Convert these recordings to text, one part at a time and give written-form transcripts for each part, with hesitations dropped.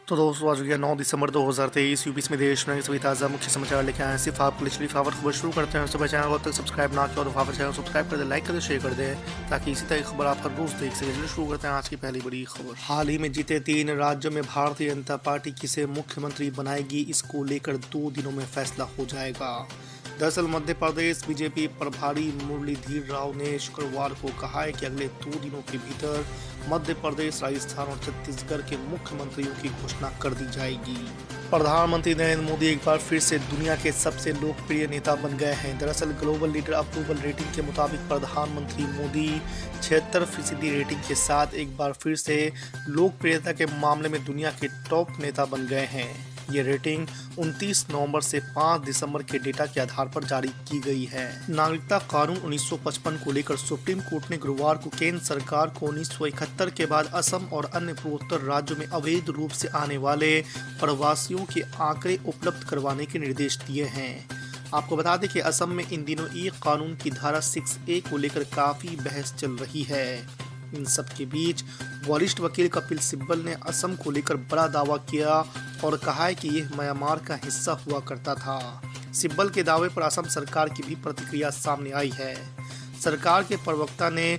तो दोस्तों आज हो गया 9 दिसंबर 2023 यूपी में देश में सभी ताज़ा मुख्य समाचार लेके आए हैं। सिर्फ आपके लिए चलिए खबर शुरू करते हैं। सुबह चैनल को तक सब्सक्राइब ना किया तो खबर चैनल सब्सक्राइब कर दे, लाइक कर दे, शेयर कर दे ताकि इसी तरह की खबर आप हर रोज देख सकें। चलिए शुरू करते हैं आज की पहली बड़ी खबर। हाल ही में जीते 3 राज्यों में भारतीय जनता पार्टी किसे मुख्यमंत्री बनाएगी, इसको लेकर 2 दिनों में फैसला हो जाएगा। दरअसल मध्य प्रदेश बीजेपी प्रभारी मुरलीधर राव ने शुक्रवार को कहा है कि अगले 2 दिनों के भीतर मध्य प्रदेश, राजस्थान और छत्तीसगढ़ के मुख्यमंत्रियों की घोषणा कर दी जाएगी। प्रधानमंत्री नरेंद्र मोदी एक बार फिर से दुनिया के सबसे लोकप्रिय नेता बन गए हैं। दरअसल ग्लोबल लीडर अप्रूवल रेटिंग के मुताबिक प्रधानमंत्री मोदी 76% रेटिंग के साथ एक बार फिर से लोकप्रियता के मामले में दुनिया के टॉप नेता बन गए हैं। ये रेटिंग 29 नवंबर से 5 दिसंबर के डेटा के आधार पर जारी की गई है। नागरिकता कानून 1955 को लेकर सुप्रीम कोर्ट ने गुरुवार को केंद्र सरकार को 1971 के बाद असम और अन्य पूर्वोत्तर राज्यों में अवैध रूप से आने वाले प्रवासियों के आंकड़े उपलब्ध करवाने के निर्देश दिए हैं। आपको बता दें कि असम में इन दिनों एक कानून की धारा 6A को लेकर काफी बहस चल रही है। इन सब के बीच वरिष्ठ वकील कपिल सिब्बल ने असम को लेकर बड़ा दावा किया और कहा है कि यह म्यांमार का हिस्सा हुआ करता था। सिब्बल के दावे पर असम सरकार की भी प्रतिक्रिया सामने आई है। सरकार के प्रवक्ता ने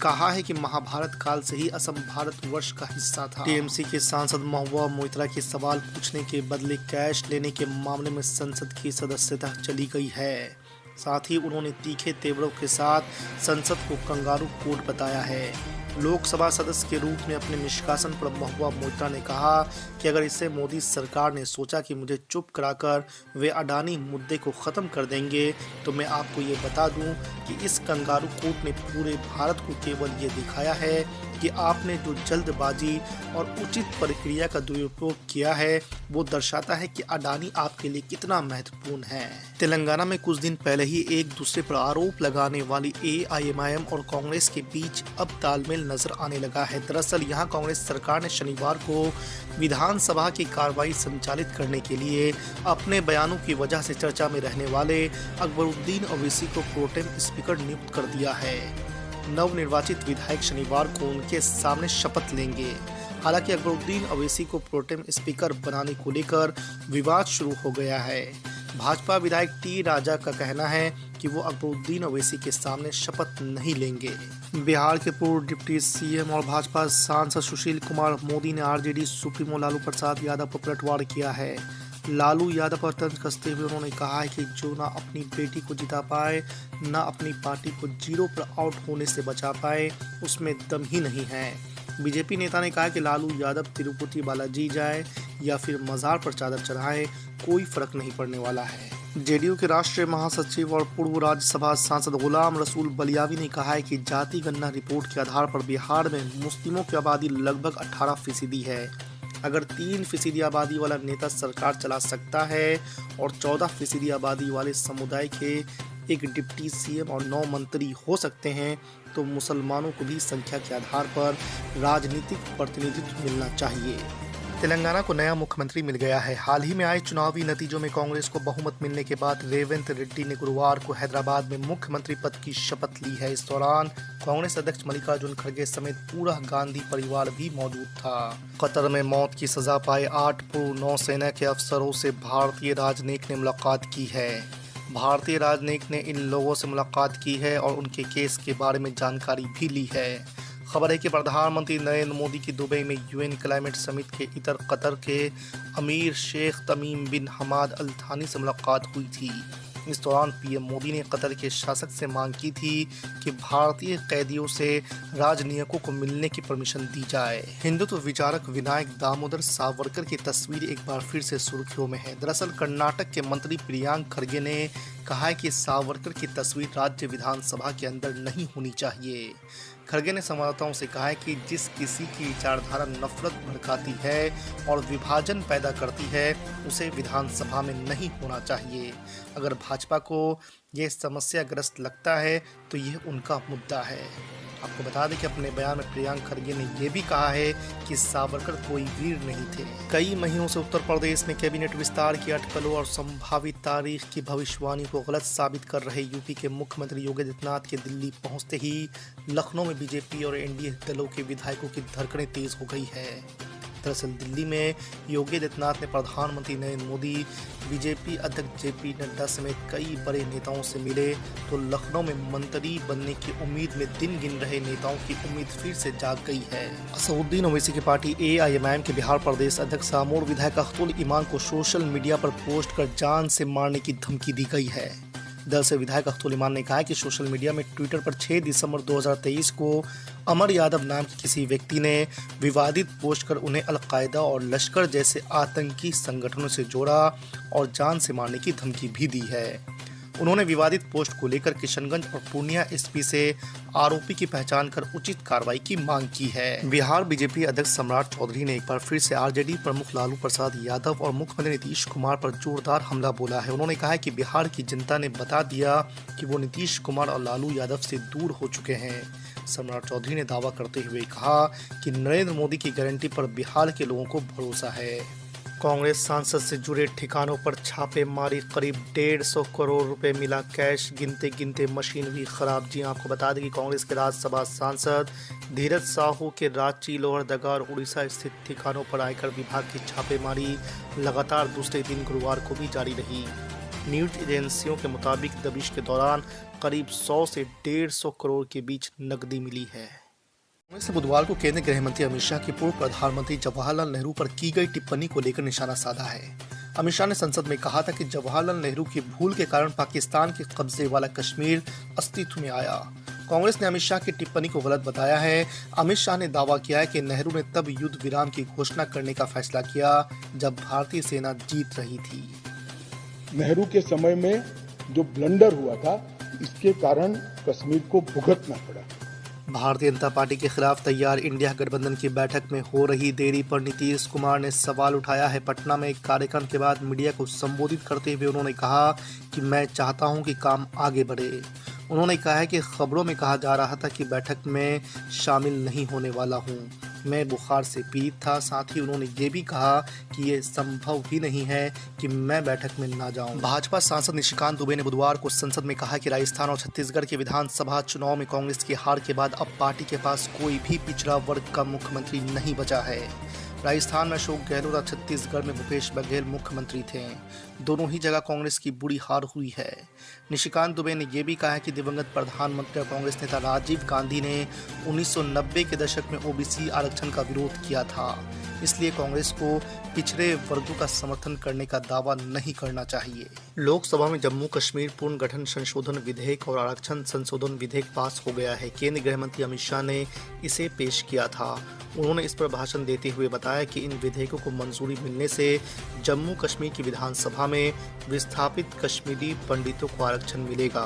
कहा है कि महाभारत काल से ही असम भारतवर्ष का हिस्सा था। टीएमसी के सांसद महुआ मोइत्रा के सवाल पूछने के बदले कैश लेने के मामले में संसद की सदस्यता चली गई है। साथ ही उन्होंने तीखे तेवरों के साथ संसद को कंगारू कोर्ट बताया है। लोकसभा सदस्य के रूप में अपने निष्कासन पर महुआ मोइत्रा ने कहा कि अगर इससे मोदी सरकार ने सोचा कि मुझे चुप कराकर वे अडानी मुद्दे को ख़त्म कर देंगे, तो मैं आपको ये बता दूं कि इस कंगारू कोर्ट ने पूरे भारत को केवल ये दिखाया है कि आपने जो जल्दबाजी और उचित प्रक्रिया का दुरुपयोग किया है वो दर्शाता है कि अडानी आपके लिए कितना महत्वपूर्ण है। तेलंगाना में कुछ दिन पहले ही एक दूसरे पर आरोप लगाने वाली AIMIM और कांग्रेस के बीच अब तालमेल नजर आने लगा है। दरअसल यहां कांग्रेस सरकार ने शनिवार को विधानसभा की कार्रवाई संचालित करने के लिए अपने बयानों की वजह से चर्चा में रहने वाले अकबरुद्दीन ओवैसी को प्रोटेम स्पीकर नियुक्त कर दिया है। नवनिर्वाचित विधायक शनिवार को उनके सामने शपथ लेंगे। हालांकि अकबरुद्दीन ओवैसी को प्रोटेम स्पीकर बनाने को लेकर विवाद शुरू हो गया है। भाजपा विधायक T राजा का कहना है कि वो अकबरुद्दीन ओवैसी के सामने शपथ नहीं लेंगे। बिहार के पूर्व डिप्टी CM और भाजपा सांसद सुशील कुमार मोदी ने RJD सुप्रीमो लालू प्रसाद यादव पर पलटवार किया है। लालू यादव पर तंज कसते हुए उन्होंने कहा है कि जो ना अपनी बेटी को जिता पाए, ना अपनी पार्टी को 0 पर आउट होने से बचा पाए, उसमें दम ही नहीं है। बीजेपी नेता ने कहा कि लालू यादव तिरुपति बालाजी जाए या फिर मजार पर चादर चढ़ाए, कोई फर्क नहीं पड़ने वाला है। JDU के राष्ट्रीय महासचिव और पूर्व राज्यसभा सांसद गुलाम रसूल बलियावी ने कहा है कि जाति गणना रिपोर्ट के आधार पर बिहार में मुस्लिमों की आबादी लगभग 18% है। अगर 3% आबादी वाला नेता सरकार चला सकता है और 14% आबादी वाले समुदाय के एक डिप्टी CM और 9 मंत्री हो सकते हैं, तो मुसलमानों को भी संख्या के आधार पर राजनीतिक प्रतिनिधित्व मिलना चाहिए। तेलंगाना को नया मुख्यमंत्री मिल गया है। हाल ही में आए चुनावी नतीजों में कांग्रेस को बहुमत मिलने के बाद रेवंत रेड्डी ने गुरुवार को हैदराबाद में मुख्यमंत्री पद की शपथ ली है। इस दौरान कांग्रेस अध्यक्ष मल्लिकार्जुन खड़गे समेत पूरा गांधी परिवार भी मौजूद था। कतर में मौत की सजा पाए 8 पूर्व नौसेना के अफसरों से भारतीय राजनयिक ने मुलाकात की है। भारतीय राजनयिक ने इन लोगों से मुलाकात की है और उनके केस के बारे में जानकारी भी ली है। खबर है कि प्रधानमंत्री नरेंद्र मोदी की दुबई में UN क्लाइमेट समिट के इतर कतर के अमीर शेख तमीम बिन हमाद अल थानी से मुलाकात हुई थी। इस दौरान PM मोदी ने कतर के शासक से मांग की थी कि भारतीय कैदियों से राजनयिकों को मिलने की परमिशन दी जाए। हिंदुत्व विचारक विनायक दामोदर सावरकर की तस्वीर एक बार फिर से सुर्खियों में है। दरअसल कर्नाटक के मंत्री प्रियांक खड़गे ने कहा है कि सावरकर की तस्वीर राज्य विधानसभा के अंदर नहीं होनी चाहिए। खड़गे ने संवाददाताओं से कहा है कि जिस किसी की विचारधारा नफरत भड़काती है और विभाजन पैदा करती है, उसे विधानसभा में नहीं होना चाहिए। अगर भाजपा को यह समस्याग्रस्त लगता है तो यह उनका मुद्दा है। आपको बता दें कि अपने बयान में प्रियांक खड़गे ने यह भी कहा है कि सावरकर कोई वीर नहीं थे। कई महीनों से उत्तर प्रदेश में कैबिनेट विस्तार की अटकलों और संभावित तारीख की भविष्यवाणी को गलत साबित कर रहे यूपी के मुख्यमंत्री योगी आदित्यनाथ के दिल्ली पहुंचते ही लखनऊ में बीजेपी और एनडीए दलों के विधायकों की धड़कनें तेज हो गई है। दरअसल दिल्ली में योगी आदित्यनाथ ने प्रधानमंत्री नरेंद्र मोदी, बीजेपी अध्यक्ष जेपी नड्डा समेत कई बड़े नेताओं से मिले तो लखनऊ में मंत्री बनने की उम्मीद में दिन गिन रहे नेताओं की उम्मीद फिर से जाग गई है। असदुद्दीन ओवैसी की पार्टी AIMIM के बिहार प्रदेश अध्यक्ष सामोड़ विधायक अख्तुल ईमान को सोशल मीडिया पर पोस्ट कर जान से मारने की धमकी दी गई है। दरअसल विधायक अख्तुल ईमान ने कहा कि सोशल मीडिया में ट्विटर पर 6 दिसंबर 2023 को अमर यादव नाम के किसी व्यक्ति ने विवादित पोस्ट कर उन्हें अलकायदा और लश्कर जैसे आतंकी संगठनों से जोड़ा और जान से मारने की धमकी भी दी है। उन्होंने विवादित पोस्ट को लेकर किशनगंज और पूर्णिया SP से आरोपी की पहचान कर उचित कार्रवाई की मांग की है। बिहार बीजेपी अध्यक्ष सम्राट चौधरी ने एक बार फिर से RJD प्रमुख लालू प्रसाद यादव और मुख्यमंत्री नीतीश कुमार पर जोरदार हमला बोला है। उन्होंने कहा है कि बिहार की जनता ने बता दिया कि वो नीतीश कुमार और लालू यादव से दूर हो चुके हैं। सम्राट चौधरी ने दावा करते हुए कहा कि नरेंद्र मोदी की गारंटी पर बिहार के लोगों को भरोसा है। कांग्रेस सांसद से जुड़े ठिकानों पर छापेमारी, करीब 150 करोड़ रुपए मिला कैश, गिनते गिनते मशीन भी खराब। जी आपको बता दें कि कांग्रेस के राज्यसभा सांसद धीरज साहू के रांची, लोहरदगा और उड़ीसा स्थित ठिकानों पर आयकर विभाग की छापेमारी लगातार दूसरे दिन गुरुवार को भी जारी रही। न्यूज एजेंसियों के मुताबिक दबिश के दौरान करीब 100 से 150 करोड़ के बीच नकदी मिली है। कांग्रेस ने बुधवार को केंद्रीय गृह मंत्री अमित शाह की पूर्व प्रधानमंत्री जवाहरलाल नेहरू पर की गई टिप्पणी को लेकर निशाना साधा है। अमित शाह ने संसद में कहा था कि जवाहरलाल नेहरू की भूल के कारण पाकिस्तान के कब्जे वाला कश्मीर अस्तित्व में आया। कांग्रेस ने अमित शाह की टिप्पणी को गलत बताया है। अमित शाह ने दावा किया है कि नेहरू ने तब युद्ध विराम की घोषणा करने का फैसला किया जब भारतीय सेना जीत रही थी। नेहरू के समय में जो ब्लंडर हुआ था, इसके कारण कश्मीर को भुगतना पड़ा। भारतीय जनता पार्टी के खिलाफ तैयार इंडिया गठबंधन की बैठक में हो रही देरी पर नीतीश कुमार ने सवाल उठाया है। पटना में एक कार्यक्रम के बाद मीडिया को संबोधित करते हुए उन्होंने कहा कि मैं चाहता हूं कि काम आगे बढ़े। उन्होंने कहा है कि खबरों में कहा जा रहा था कि बैठक में शामिल नहीं होने वाला हूं। मैं बुखार से पीड़ित था। साथ ही उन्होंने ये भी कहा कि ये संभव ही नहीं है कि मैं बैठक में ना जाऊं। भाजपा सांसद निशिकांत दुबे ने बुधवार को संसद में कहा कि राजस्थान और छत्तीसगढ़ के विधानसभा चुनाव में कांग्रेस की हार के बाद अब पार्टी के पास कोई भी पिछड़ा वर्ग का मुख्यमंत्री नहीं बचा है। राजस्थान में अशोक गहलोत और छत्तीसगढ़ में भूपेश बघेल मुख्यमंत्री थे। दोनों ही जगह कांग्रेस की बुरी हार हुई है। निशिकांत दुबे ने यह भी कहा कि दिवंगत प्रधानमंत्री और कांग्रेस नेता राजीव गांधी ने 1990 के दशक में OBC आरक्षण का विरोध किया था, इसलिए कांग्रेस को पिछड़े वर्गों का समर्थन करने का दावा नहीं करना चाहिए। लोकसभा में जम्मू कश्मीर पुनर्गठन संशोधन विधेयक और आरक्षण संशोधन विधेयक पास हो गया है। केंद्रीय गृह मंत्री अमित शाह ने इसे पेश किया था। उन्होंने इस पर भाषण देते हुए बताया कि इन विधेयकों को मंजूरी मिलने से जम्मू कश्मीर की विधानसभा में विस्थापित कश्मीरी पंडितों को आरक्षण मिलेगा।